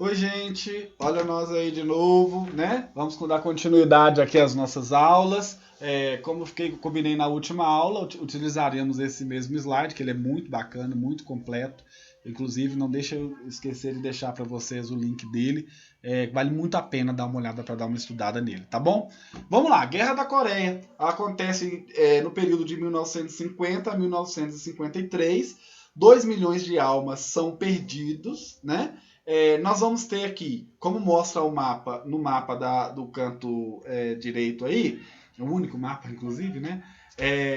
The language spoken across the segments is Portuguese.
Oi, gente, olha nós aí de novo, né? Vamos dar continuidade aqui às nossas aulas. Como eu combinei na última aula, utilizaremos esse mesmo slide, que ele é muito bacana, muito completo. Inclusive, não deixa eu esquecer de deixar para vocês o link dele. Vale muito a pena dar uma olhada para dar uma estudada nele, tá bom? Vamos lá, Guerra da Coreia acontece no período de 1950 a 1953. 2 milhões de almas são perdidos, né? Nós vamos ter aqui, como mostra o mapa, no mapa do canto direito aí, o único mapa, inclusive, né?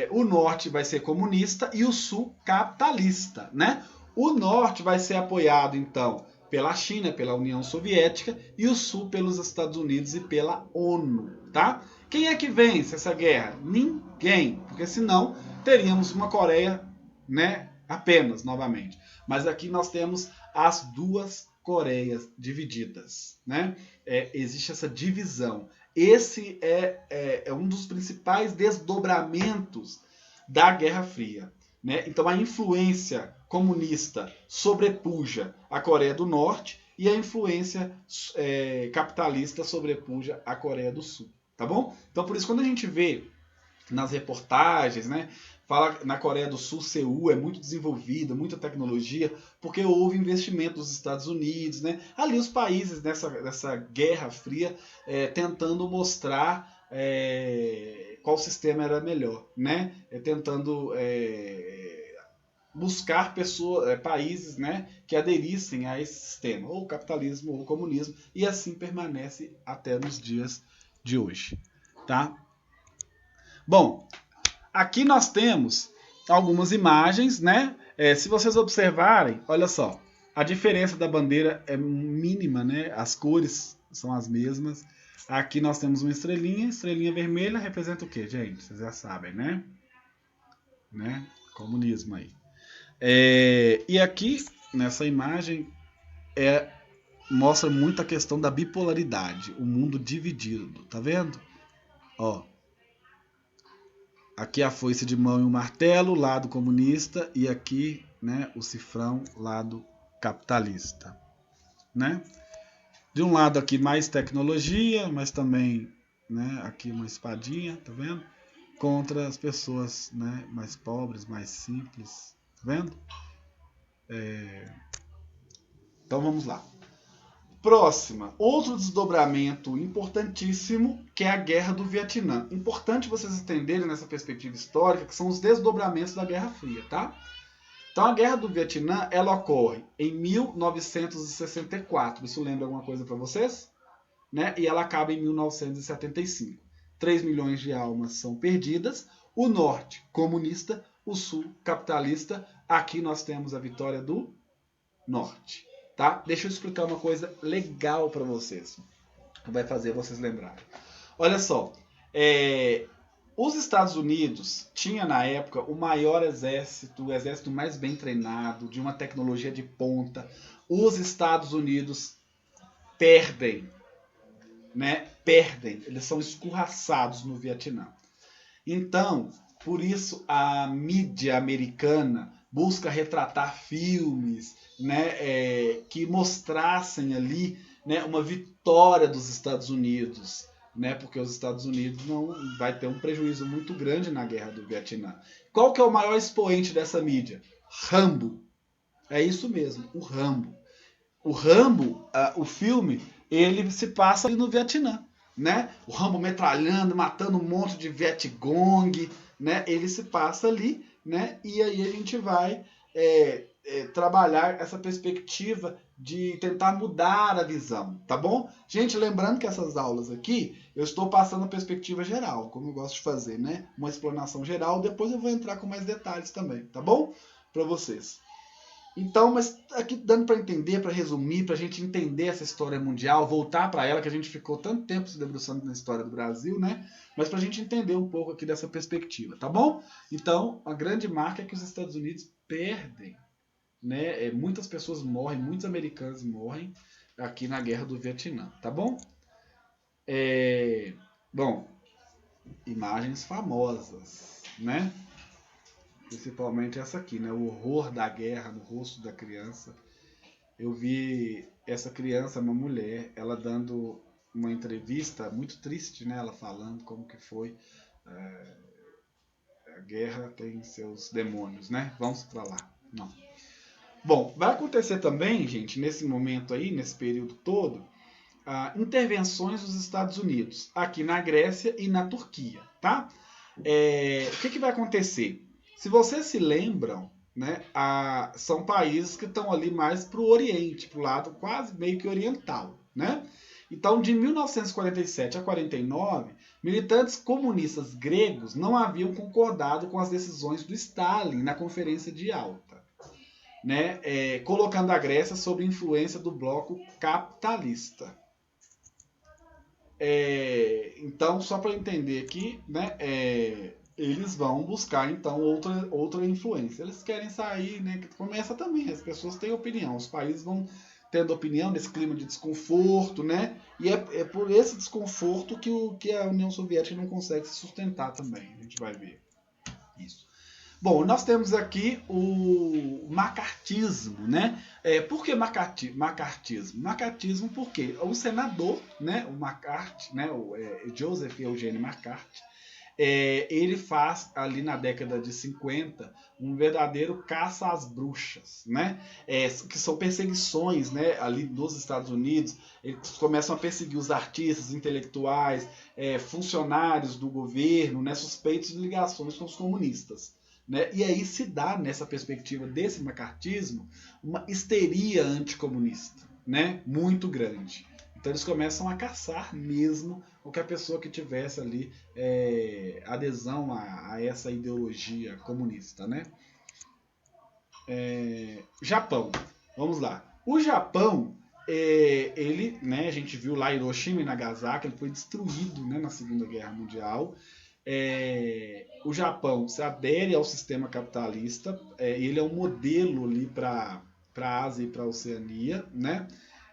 O norte vai ser comunista e o sul capitalista, né? O norte vai ser apoiado, então, pela China, pela União Soviética, e o sul pelos Estados Unidos e pela ONU, tá? Quem é que vence essa guerra? Ninguém, porque senão teríamos uma Coreia, né? Apenas, novamente. Mas aqui nós temos as duas Coreias divididas, né? Existe essa divisão. Esse é um dos principais desdobramentos da Guerra Fria, né? Então a influência comunista sobrepuja a Coreia do Norte e a influência capitalista sobrepuja a Coreia do Sul, tá bom? Então por isso quando a gente vê nas reportagens, né? Fala na Coreia do Sul, Seul é muito desenvolvida, muita tecnologia, porque houve investimento dos Estados Unidos, né? Ali os países nessa Guerra Fria tentando mostrar qual sistema era melhor, né? Tentando buscar países, né, que aderissem a esse sistema, ou capitalismo ou comunismo, e assim permanece até nos dias de hoje, tá? Bom, aqui nós temos algumas imagens, né? Se vocês observarem, olha só, a diferença da bandeira é mínima, né? As cores são as mesmas. Aqui nós temos uma estrelinha vermelha representa o quê, gente? Vocês já sabem, né? Comunismo aí. E aqui, nessa imagem, mostra muito a questão da bipolaridade, o mundo dividido, tá vendo? Ó, aqui a foice de mão e o martelo, lado comunista, e aqui, né, o cifrão, lado capitalista, né? De um lado aqui mais tecnologia, mas também, né, aqui uma espadinha, tá vendo? Contra as pessoas, né, mais pobres, mais simples, tá vendo? Então vamos lá. Próxima, outro desdobramento importantíssimo, que é a Guerra do Vietnã. Importante vocês entenderem nessa perspectiva histórica que são os desdobramentos da Guerra Fria, tá? Então a Guerra do Vietnã, ela ocorre em 1964. Isso lembra alguma coisa para vocês? Né? E ela acaba em 1975. 3 milhões de almas são perdidas. O norte comunista, o sul capitalista. Aqui nós temos a vitória do norte. Tá? Deixa eu explicar uma coisa legal para vocês, que vai fazer vocês lembrarem. Olha só, os Estados Unidos tinha na época o maior exército, o exército mais bem treinado, de uma tecnologia de ponta. Os Estados Unidos perdem, né? Perdem, eles são escorraçados no Vietnã. Então, por isso a mídia americana busca retratar filmes, né, que mostrassem ali, né, uma vitória dos Estados Unidos, né, porque os Estados Unidos não vai ter um prejuízo muito grande na guerra do Vietnã. Qual que é o maior expoente dessa mídia? Rambo. É isso mesmo, o Rambo. O Rambo, o filme, ele se passa ali no Vietnã, né? O Rambo metralhando, matando um monte de Vietcong, né? Ele se passa ali, né? E aí a gente vai trabalhar essa perspectiva de tentar mudar a visão, tá bom? Gente, lembrando que essas aulas aqui, eu estou passando a perspectiva geral, como eu gosto de fazer, né? Uma explanação geral, depois eu vou entrar com mais detalhes também, tá bom? Para vocês. Então, mas aqui dando para entender, para resumir, para a gente entender essa história mundial, voltar para ela, que a gente ficou tanto tempo se debruçando na história do Brasil, né? Mas para a gente entender um pouco aqui dessa perspectiva, tá bom? Então, a grande marca é que os Estados Unidos perdem, né? Muitas pessoas morrem, muitos americanos morrem aqui na Guerra do Vietnã, tá bom? Bom, imagens famosas, né? Principalmente essa aqui, né? O horror da guerra no rosto da criança. eu vi essa criança, uma mulher, ela dando uma entrevista muito triste, né? Ela falando como que foi. A guerra tem seus demônios, né? Vamos para lá. Não. Bom, vai acontecer também, gente, nesse momento aí, nesse período todo, intervenções dos Estados Unidos, aqui na Grécia e na Turquia, tá? O que vai acontecer? Se vocês se lembram, né, são países que estão ali mais para o Oriente, para o lado quase meio que oriental, né? Então, de 1947 a 49, militantes comunistas gregos não haviam concordado com as decisões do Stalin na Conferência de Yalta, né, colocando a Grécia sob influência do bloco capitalista. Então, só para entender aqui, né, eles vão buscar então outra influência. Eles querem sair, né? Começa também, as pessoas têm opinião, os países vão tendo opinião nesse clima de desconforto, né? E é por esse desconforto que a União Soviética não consegue se sustentar também. A gente vai ver isso. Bom, nós temos aqui o macartismo, né? Por que macartismo? Macartismo porque o senador, né, o McCarthy, né, o Joseph Eugene McCarthy, ele faz ali na década de 50 um verdadeiro caça às bruxas, né? Que são perseguições, né, ali nos Estados Unidos. Eles começam a perseguir os artistas, intelectuais, funcionários do governo, né, suspeitos de ligações com os comunistas. Né? E aí se dá, nessa perspectiva desse macartismo, uma histeria anticomunista, né? Muito grande. Então eles começam a caçar mesmo qualquer pessoa que tivesse ali adesão a essa ideologia comunista, né? Japão, vamos lá. O Japão, ele, né, a gente viu lá Hiroshima e Nagasaki, ele foi destruído, né, na Segunda Guerra Mundial. O Japão se adere ao sistema capitalista, ele é um modelo ali para a Ásia e para a Oceania, né?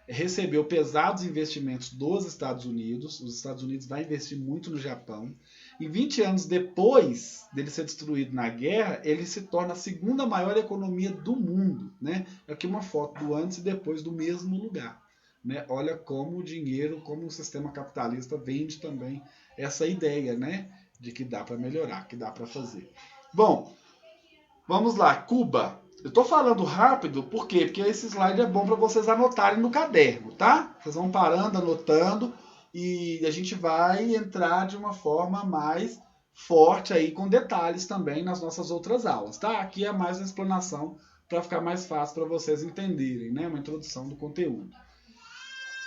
Recebeu pesados investimentos dos Estados Unidos, os Estados Unidos vai investir muito no Japão, e 20 anos depois dele ser destruído na guerra, ele se torna a segunda maior economia do mundo, né? Aqui uma foto do antes e depois do mesmo lugar, né? Olha como o dinheiro, como o sistema capitalista vende também essa ideia, né? De que dá para melhorar, que dá para fazer. Bom, vamos lá, Cuba. Eu estou falando rápido, por quê? Porque esse slide é bom para vocês anotarem no caderno, tá? Vocês vão parando, anotando, e a gente vai entrar de uma forma mais forte aí, com detalhes também nas nossas outras aulas, tá? Aqui é mais uma explanação para ficar mais fácil para vocês entenderem, né? Uma introdução do conteúdo.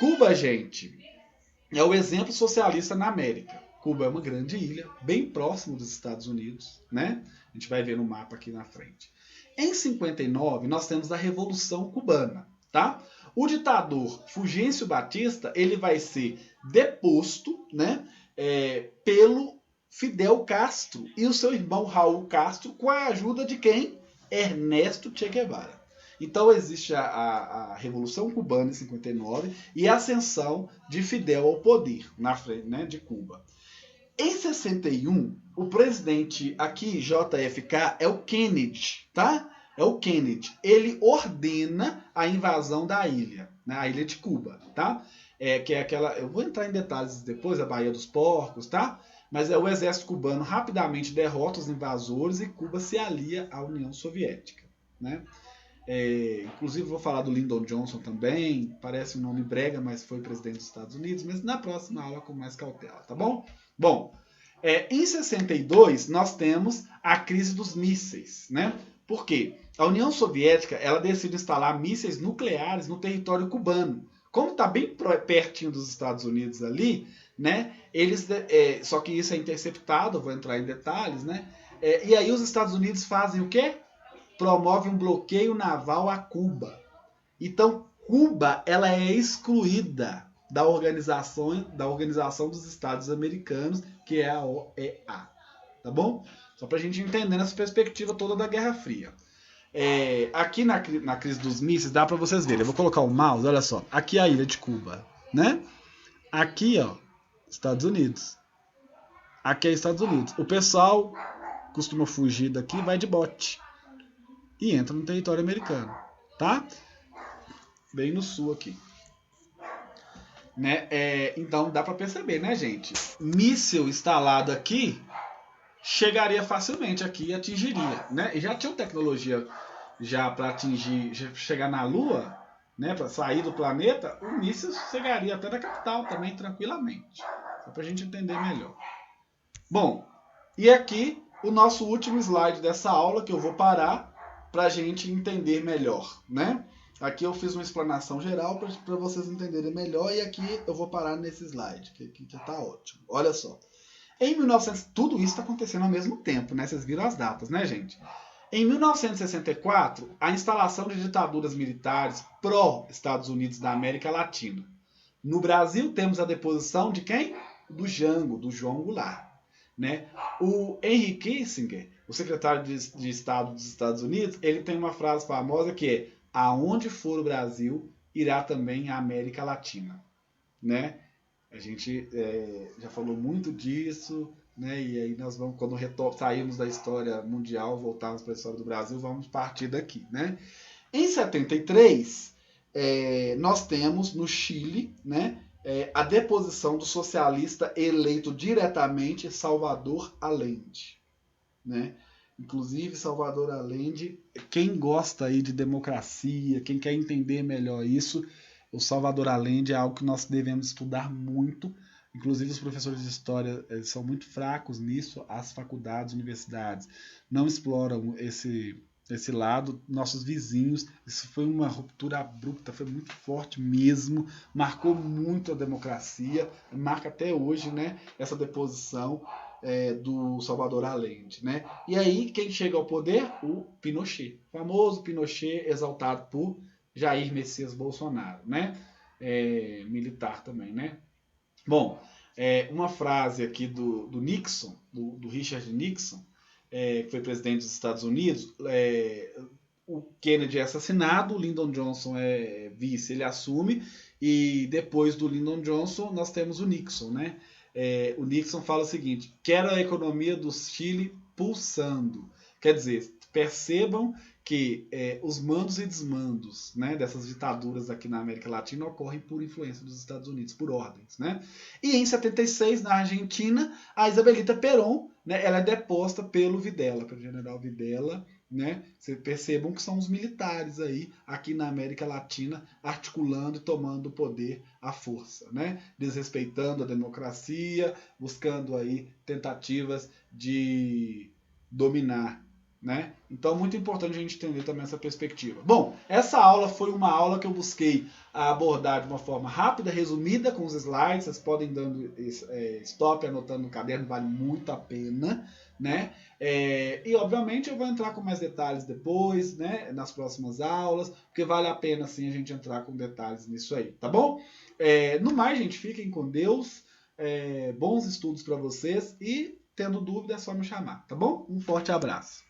Cuba, gente, é o exemplo socialista na América. Cuba é uma grande ilha, bem próximo dos Estados Unidos, né? A gente vai ver no mapa aqui na frente. Em 59, nós temos a Revolução Cubana, tá? O ditador Fulgêncio Batista, ele vai ser deposto, né, pelo Fidel Castro e o seu irmão Raul Castro, com a ajuda de quem? Ernesto Che Guevara. Então existe a Revolução Cubana em 59 e a ascensão de Fidel ao poder na frente, né, de Cuba. Em 61, o presidente aqui, JFK, é o Kennedy, tá? É o Kennedy. Ele ordena a invasão da ilha, né? A ilha de Cuba, tá? Que é aquela... Eu vou entrar em detalhes depois, a Baía dos Porcos, tá? Mas o exército cubano rapidamente derrota os invasores e Cuba se alia à União Soviética, né? Inclusive vou falar do Lyndon Johnson também, parece um nome brega, mas foi presidente dos Estados Unidos, mas na próxima aula com mais cautela, tá bom? Bom, em 62 nós temos a crise dos mísseis, né? Por quê? A União Soviética ela decide instalar mísseis nucleares no território cubano. Como está bem pertinho dos Estados Unidos ali, né? Só que isso é interceptado, vou entrar em detalhes, né? E aí os Estados Unidos fazem o quê? Promove um bloqueio naval a Cuba. Então, Cuba ela é excluída da Organização dos Estados Americanos, que é a OEA. Tá bom? Só para a gente entender essa perspectiva toda da Guerra Fria. Aqui na crise dos mísseis, dá para vocês verem. Eu vou colocar o mouse, olha só. Aqui é a ilha de Cuba, né? Aqui, ó, Estados Unidos. Aqui é Estados Unidos. O pessoal costuma fugir daqui, vai de bote e entra no território americano, tá? bem no sul aqui. Né? Então dá para perceber, né, gente? Míssil instalado aqui chegaria facilmente aqui e atingiria, né? E já tinha tecnologia já para atingir, chegar na Lua, né? Para sair do planeta, o míssil chegaria até da capital também tranquilamente. Só para a gente entender melhor. Bom, e aqui o nosso último slide dessa aula que eu vou parar para a gente entender melhor, né? Aqui eu fiz uma explanação geral para vocês entenderem melhor e aqui eu vou parar nesse slide, que está ótimo. Olha só. Em 1900, tudo isso está acontecendo ao mesmo tempo, né? Vocês viram as datas, né, gente? Em 1964, a instalação de ditaduras militares pró-Estados Unidos da América Latina. No Brasil, temos a deposição de quem? Do Jango, do João Goulart. Né? O Henry Kissinger, o secretário de Estado dos Estados Unidos, ele tem uma frase famosa que é: aonde for o Brasil, irá também a América Latina. Né? A gente já falou muito disso, né? E aí nós vamos, quando sairmos da história mundial, voltarmos para a história do Brasil, vamos partir daqui. Né? Em 73, nós temos no Chile, né, a deposição do socialista eleito diretamente Salvador Allende. Né? Inclusive, Salvador Allende, quem gosta aí de democracia, quem quer entender melhor isso, o Salvador Allende é algo que nós devemos estudar muito. Inclusive, os professores de história são muito fracos nisso, as faculdades, universidades não exploram esse lado. Nossos vizinhos, isso foi uma ruptura abrupta, foi muito forte mesmo, marcou muito a democracia, marca até hoje, né, essa deposição do Salvador Allende, né? E aí, quem chega ao poder? O Pinochet, o famoso Pinochet, exaltado por Jair Messias Bolsonaro, né? Militar também, né? Bom, uma frase aqui do Nixon, do Richard Nixon, que foi presidente dos Estados Unidos. O Kennedy é assassinado, o Lyndon Johnson é vice, ele assume, e depois do Lyndon Johnson nós temos o Nixon, né? O Nixon fala o seguinte: quero a economia do Chile pulsando. Quer dizer, percebam que os mandos e desmandos, né, dessas ditaduras aqui na América Latina ocorrem por influência dos Estados Unidos, por ordens. Né? E em 76, na Argentina, a Isabelita Perón, né, ela é deposta pelo Videla, pelo general Videla. Né? Vocês percebam que são os militares aí, aqui na América Latina, articulando e tomando o poder à força, né? Desrespeitando a democracia, buscando aí tentativas de dominar. Né? Então, muito importante a gente entender também essa perspectiva. Bom, essa aula foi uma aula que eu busquei abordar de uma forma rápida, resumida, com os slides. Vocês podem dando stop, anotando no caderno, vale muito a pena. Né? E obviamente eu vou entrar com mais detalhes depois, né, nas próximas aulas, porque vale a pena sim a gente entrar com detalhes nisso aí, tá bom? No mais, gente, fiquem com Deus, bons estudos para vocês e tendo dúvida é só me chamar, tá bom? Um forte abraço.